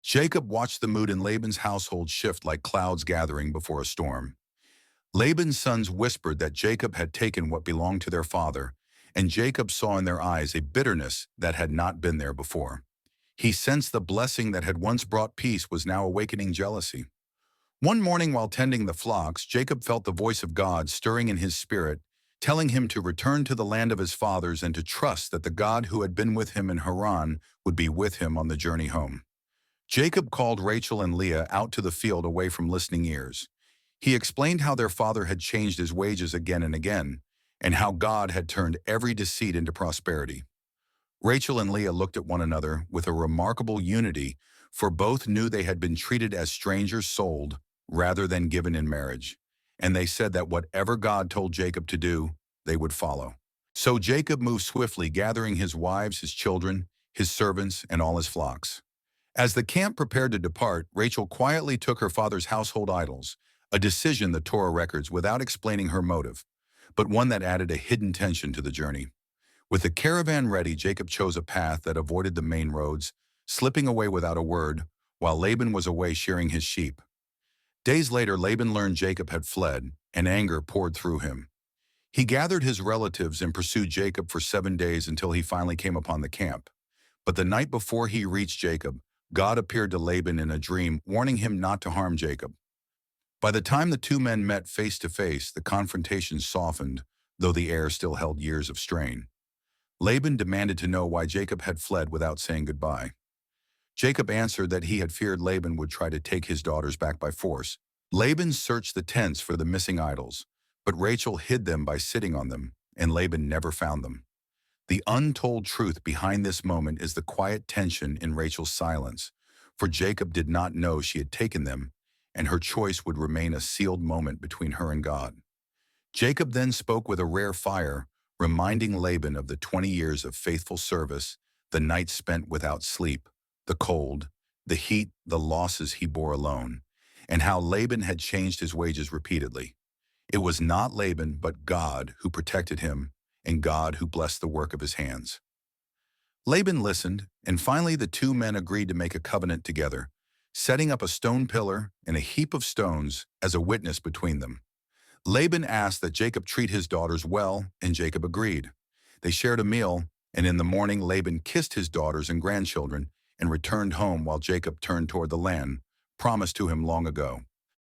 Jacob watched the mood in Laban's household shift like clouds gathering before a storm. Laban's sons whispered that Jacob had taken what belonged to their father, and Jacob saw in their eyes a bitterness that had not been there before. He sensed the blessing that had once brought peace was now awakening jealousy. One morning while tending the flocks, Jacob felt the voice of God stirring in his spirit, telling him to return to the land of his fathers and to trust that the God who had been with him in Haran would be with him on the journey home. Jacob called Rachel and Leah out to the field away from listening ears. He explained how their father had changed his wages again and again, and how God had turned every deceit into prosperity. Rachel and Leah looked at one another with a remarkable unity, for both knew they had been treated as strangers sold rather than given in marriage. And they said that whatever God told Jacob to do, they would follow. So Jacob moved swiftly, gathering his wives, his children, his servants, and all his flocks. As the camp prepared to depart, Rachel quietly took her father's household idols, a decision the Torah records without explaining her motive, but one that added a hidden tension to the journey. With the caravan ready, Jacob chose a path that avoided the main roads, slipping away without a word, while Laban was away shearing his sheep. Days later, Laban learned Jacob had fled, and anger poured through him. He gathered his relatives and pursued Jacob for 7 days until he finally came upon the camp. But the night before he reached Jacob, God appeared to Laban in a dream, warning him not to harm Jacob. By the time the two men met face to face, the confrontation softened, though the air still held years of strain. Laban demanded to know why Jacob had fled without saying goodbye. Jacob answered that he had feared Laban would try to take his daughters back by force. Laban searched the tents for the missing idols, but Rachel hid them by sitting on them, and Laban never found them. The untold truth behind this moment is the quiet tension in Rachel's silence, for Jacob did not know she had taken them, and her choice would remain a sealed moment between her and God. Jacob then spoke with a rare fire, reminding Laban of the 20 years of faithful service, the nights spent without sleep, the cold, the heat, the losses he bore alone, and how Laban had changed his wages repeatedly. It was not Laban, but God who protected him, and God who blessed the work of his hands. Laban listened, and finally the two men agreed to make a covenant together, setting up a stone pillar and a heap of stones as a witness between them. Laban asked that Jacob treat his daughters well, and Jacob agreed. They shared a meal, and in the morning Laban kissed his daughters and grandchildren and returned home while Jacob turned toward the land, promised to him long ago.